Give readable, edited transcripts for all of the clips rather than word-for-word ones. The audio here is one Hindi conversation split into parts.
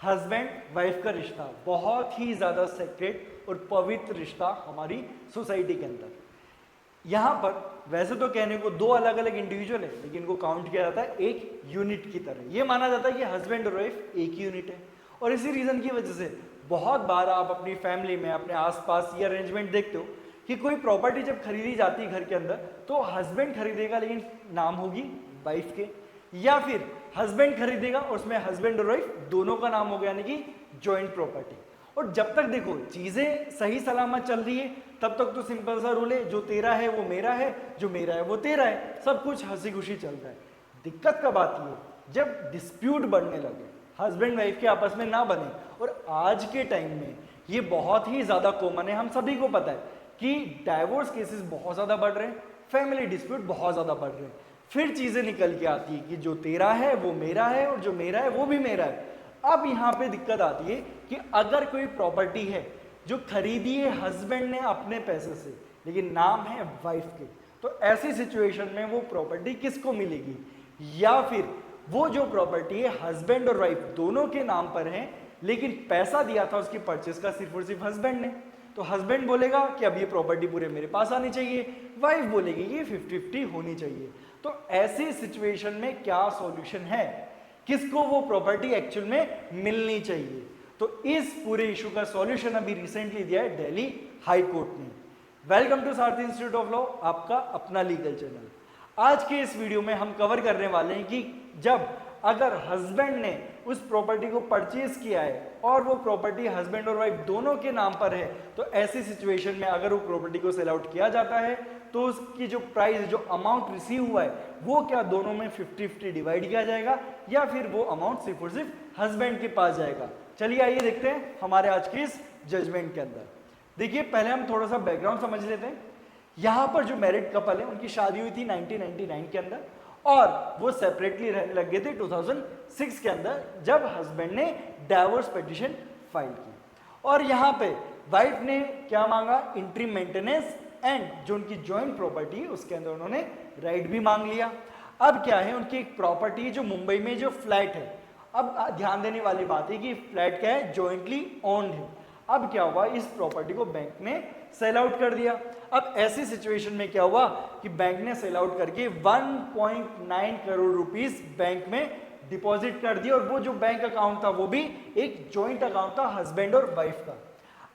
हस्बैंड वाइफ का रिश्ता बहुत ही ज़्यादा सेक्रेट और पवित्र रिश्ता हमारी सोसाइटी के अंदर। यहाँ पर वैसे तो कहने को दो अलग अलग इंडिविजुअल है, लेकिन इनको काउंट किया जाता है एक यूनिट की तरह। ये माना जाता है कि हस्बैंड और वाइफ एक ही यूनिट है। और इसी रीज़न की वजह से बहुत बार आप अपनी फैमिली में, अपने आसपास ये अरेंजमेंट देखते हो कि कोई प्रॉपर्टी जब खरीदी जाती है घर के अंदर, तो हस्बैंड खरीदेगा लेकिन नाम होगी वाइफ के, या फिर हस्बैंड खरीदेगा और उसमें हस्बैंड और वाइफ दोनों का नाम होगा, यानी कि जॉइंट प्रॉपर्टी। और जब तक देखो चीजें सही सलामत चल रही है तब तक तो सिंपल सा रूल है, जो तेरा है वो मेरा है, जो मेरा है वो तेरा है, सब कुछ हंसी खुशी चल रहा है। दिक्कत का बात ये जब डिस्प्यूट बढ़ने लगे, हस्बैंड वाइफ के आपस में ना बने, और आज के टाइम में ये बहुत ही ज्यादा कॉमन है। हम सभी को पता है कि डाइवोर्स केसेस बहुत ज्यादा बढ़ रहे हैं, फैमिली डिस्प्यूट बहुत ज्यादा बढ़ रहे हैं। फिर चीजें निकल के आती है कि जो तेरा है वो मेरा है और जो मेरा है वो भी मेरा है। अब यहाँ पे दिक्कत आती है कि अगर कोई प्रॉपर्टी है जो खरीदी है हस्बैंड ने अपने पैसे से, लेकिन नाम है वाइफ के, तो ऐसी सिचुएशन में वो प्रॉपर्टी किसको मिलेगी? या फिर वो जो प्रॉपर्टी है हस्बैंड और वाइफ दोनों के नाम पर है, लेकिन पैसा दिया था उसकी परचेस का सिर्फ और सिर्फ हस्बैंड ने, तो हस्बैंड बोलेगा कि अब ये प्रॉपर्टी पूरे मेरे पास आनी चाहिए, वाइफ बोलेगी कि 50-50 होनी चाहिए। तो ऐसी सिचुएशन में क्या सॉल्यूशन है, किसको वो प्रॉपर्टी एक्चुअल में मिलनी चाहिए? तो इस पूरे इशू का सॉल्यूशन अभी रिसेंटली दिया है दिल्ली हाई कोर्ट ने। Welcome to Sarathi institute of law, आपका अपना लीगल चैनल। आज के इस वीडियो में हम कवर करने वाले हैं कि जब अगर हस्बैंड ने उस प्रॉपर्टी को परचेज किया है और वो प्रॉपर्टी हस्बैंड और वाइफ दोनों के नाम पर है, तो ऐसी सिचुएशन में अगर वो प्रॉपर्टी को सेल आउट किया जाता है तो उसकी जो प्राइस, जो अमाउंट रिसीव हुआ है, वो क्या दोनों में 50-50 डिवाइड किया जाएगा या फिर वो अमाउंट सिर्फ और सिर्फ हस्बैंड के पास जाएगा? चलिए आइए देखते हैं हमारे आज के इस जजमेंट के अंदर। देखिए पहले हम थोड़ा सा बैकग्राउंड समझ लेते हैं। यहाँ पर जो मैरिड कपल है उनकी शादी हुई थी 1999 के अंदर, और वो सेपरेटली रहने लग गए थे 2006 के अंदर, जब हस्बैंड ने डाइवोर्स पिटीशन फाइल की। और यहाँ पे वाइफ ने क्या मांगा? इंटरिम मेंटेनेंस एंड जो उनकी जॉइंट प्रॉपर्टी है उसके अंदर उन्होंने राइट भी मांग लिया। अब क्या है, उनकी एक प्रॉपर्टी जो मुंबई में जो फ्लैट है, अब ध्यान देने वाली बात है कि फ्लैट क्या है, जॉइंटली ओन्ड है। अब क्या हुआ, इस प्रॉपर्टी को बैंक ने सेल आउट कर दिया। अब ऐसी सिचुएशन में क्या हुआ कि बैंक ने सेल आउट करके 1.9 करोड़ रुपीस बैंक में डिपॉजिट कर दिया, और वो जो बैंक अकाउंट था वो भी एक जॉइंट अकाउंट था हस्बैंड और वाइफ का।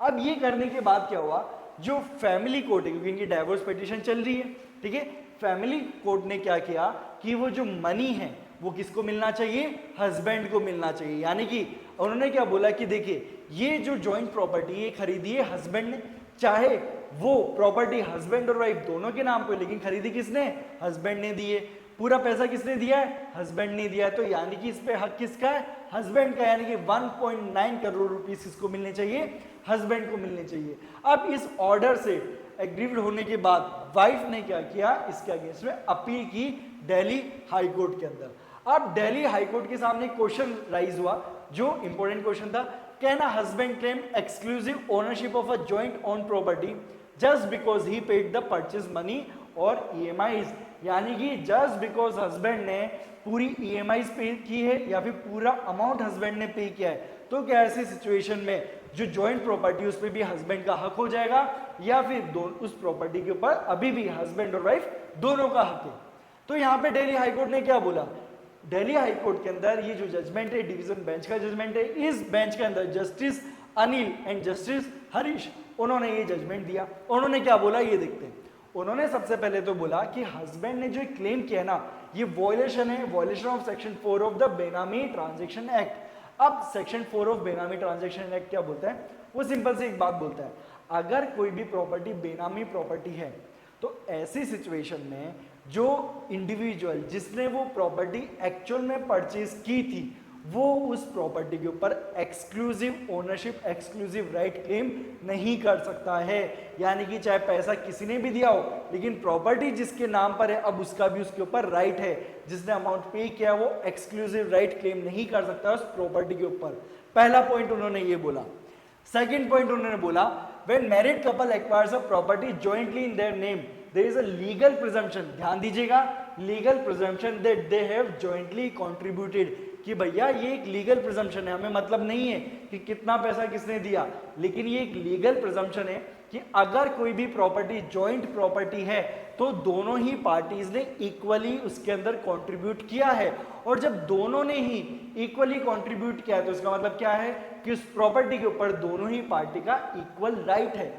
अब ये करने के बाद क्या हुआ, जो फैमिली कोर्ट है, क्योंकि इनकी डाइवोर्स पिटीशन चल रही है, ठीक है, फैमिली कोर्ट ने क्या किया कि वो जो मनी है वो किसको मिलना चाहिए? हस्बैंड को मिलना चाहिए। यानी कि उन्होंने क्या बोला कि देखिए ये जो जॉइंट प्रॉपर्टी है खरीदी है हस्बैंड ने, चाहे वो प्रॉपर्टी हस्बैंड और वाइफ दोनों के नाम पे, लेकिन खरीदी किसने? हस्बैंड ने दी है। पूरा पैसा किसने दिया है? हस्बैंड ने दिया है। तो यानी कि इस पे हक किसका है? हस्बैंड का। यानी कि 1.9 करोड़ रुपीस किसको मिलने चाहिए? हस्बैंड को मिलने चाहिए। अब इस ऑर्डर से एग्रीड होने के बाद वाइफ ने क्या किया, इसके अगेंस्ट में अपील की दिल्ली हाई कोर्ट के अंदर। अब दिल्ली हाई कोर्ट के सामने क्वेश्चन राइज हुआ, जो इंपॉर्टेंट क्वेश्चन था, can a husband claim exclusive ownership of a joint own property just because he paid the purchase money और ईएमआईज? यानी कि जस्ट बिकॉज हस्बैंड ने पूरी ईएमआईज पे की है या फिर पूरा अमाउंट हस्बैंड ने पे किया है, तो क्या ऐसी सिचुएशन में जो जॉइंट प्रॉपर्टी उस पर भी हस्बैंड का हक हो जाएगा, या फिर उस प्रॉपर्टी के ऊपर अभी भी हस्बैंड और वाइफ दोनों का हक है? तो यहाँ पे दिल्ली हाई कोर्ट ने क्या बोला, दिल्ली हाई कोर्ट के अंदर ये जो जजमेंट है डिवीजन बेंच का जजमेंट है, इस बेंच के अंदर justice Anil and justice Harish उन्होंने ये जजमेंट दिया। उन्होंने क्या बोला ये देखते हैं। उन्होंने सबसे पहले तो बोला कि हस्बैंड ने जो क्लेम किया ना, ये वॉयलेशन है, violation of section 4 of the बेनामी ट्रांजेक्शन एक्ट। अब सेक्शन 4 ऑफ बेनामी ट्रांजेक्शन एक्ट क्या बोलता है? वो सिंपल से एक बात बोलता है, अगर कोई भी प्रॉपर्टी बेनामी प्रॉपर्टी है तो ऐसी सिचुएशन में जो इंडिविजुअल जिसने वो प्रॉपर्टी एक्चुअल में परचेज की थी, वो उस प्रॉपर्टी के ऊपर exclusive ownership, exclusive right claim नहीं कर सकता है। यानी कि चाहे पैसा किसी ने भी दिया हो, लेकिन प्रॉपर्टी जिसके नाम पर है अब उसका भी उसके ऊपर राइट है, जिसने अमाउंट पे किया वो एक्सक्लूसिव राइट क्लेम नहीं कर सकता उस प्रॉपर्टी के ऊपर। पहला पॉइंट उन्होंने ये बोला। सेकेंड पॉइंट उन्होंने बोला, when married couple acquires a property jointly in their name there is a legal presumption. ध्यान दीजिएगा, legal presumption that they have jointly contributed, कि भैया ये एक लीगल प्रिजम्पशन है, हमें मतलब नहीं है कि कितना पैसा किसने दिया, लेकिन ये एक लीगल प्रिजम्पशन है कि अगर कोई भी प्रॉपर्टी जॉइंट प्रॉपर्टी है तो दोनों ही पार्टीज ने इक्वली उसके अंदर कंट्रीब्यूट किया है, और जब दोनों ने ही इक्वली कंट्रीब्यूट किया है तो इसका मतलब क्या है कि उस प्रॉपर्टी के ऊपर दोनों ही पार्टी का इक्वल राइट है।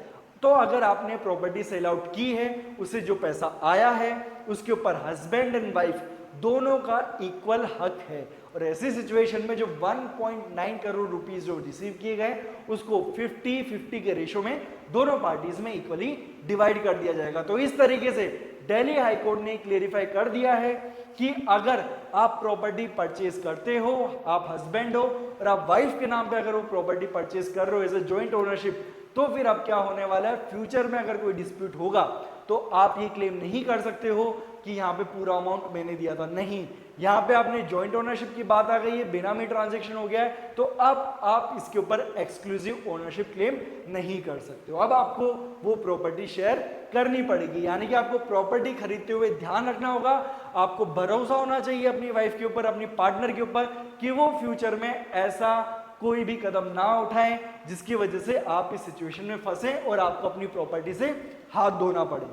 तो अगर आपने प्रॉपर्टी सेल आउट की है, उसे जो पैसा आया है उसके ऊपर हस्बैंड एंड वाइफ दोनों का इक्वल हक है, और ऐसी सिचुएशन में जो 1.9 करोड़ रुपीस जो रिसीव किए गए उसको 50-50 के रेशो में दोनों पार्टीज में इक्वली डिवाइड कर दिया जाएगा। तो इस तरीके से दिल्ली हाई कोर्ट ने क्लेरिफाई कर दिया है कि अगर आप प्रॉपर्टी परचेज करते हो, आप हस्बैंड हो और आप वाइफ के नाम पे अगर वो प्रॉपर्टी परचेज कर रहे हो एज ए जॉइंट ओनरशिप, तो फिर अब क्या होने वाला है, फ्यूचर में अगर कोई डिस्प्यूट होगा तो आप ये क्लेम नहीं कर सकते हो कि यहाँ पे पूरा अमाउंट मैंने दिया था, नहीं, यहाँ पे आपने जॉइंट ओनरशिप की बात आ गई है, बेनामी ट्रांजैक्शन हो गया है, तो अब आप इसके ऊपर एक्सक्लूसिव ओनरशिप क्लेम नहीं कर सकते हो। अब आपको वो प्रॉपर्टी शेयर करनी पड़ेगी, यानी कि आपको प्रॉपर्टी खरीदते हुए ध्यान रखना होगा, आपको भरोसा होना चाहिए अपनी वाइफ के ऊपर, अपनी पार्टनर के ऊपर, कि वो फ्यूचर में ऐसा कोई भी कदम ना उठाएं जिसकी वजह से आप इस सिचुएशन में फंसे और आपको अपनी प्रॉपर्टी से हाथ धोना पड़े।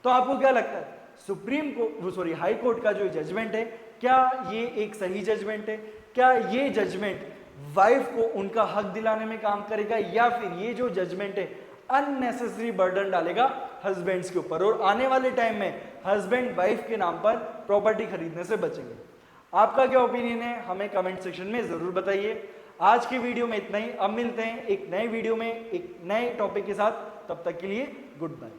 तो आपको क्या लगता है, हाई कोर्ट का जो जजमेंट है, क्या ये एक सही जजमेंट है? क्या ये जजमेंट वाइफ को उनका हक दिलाने में काम करेगा, या फिर ये जो जजमेंट है अननेसेसरी बर्डन डालेगा हस्बैंड्स के ऊपर और आने वाले टाइम में हस्बैंड वाइफ के नाम पर प्रॉपर्टी खरीदने से बचेंगे? आपका क्या ओपिनियन है, हमें कमेंट सेक्शन में जरूर बताइए। आज की वीडियो में इतना ही, अब मिलते हैं एक नए वीडियो में एक नए टॉपिक के साथ, तब तक के लिए गुड बाय।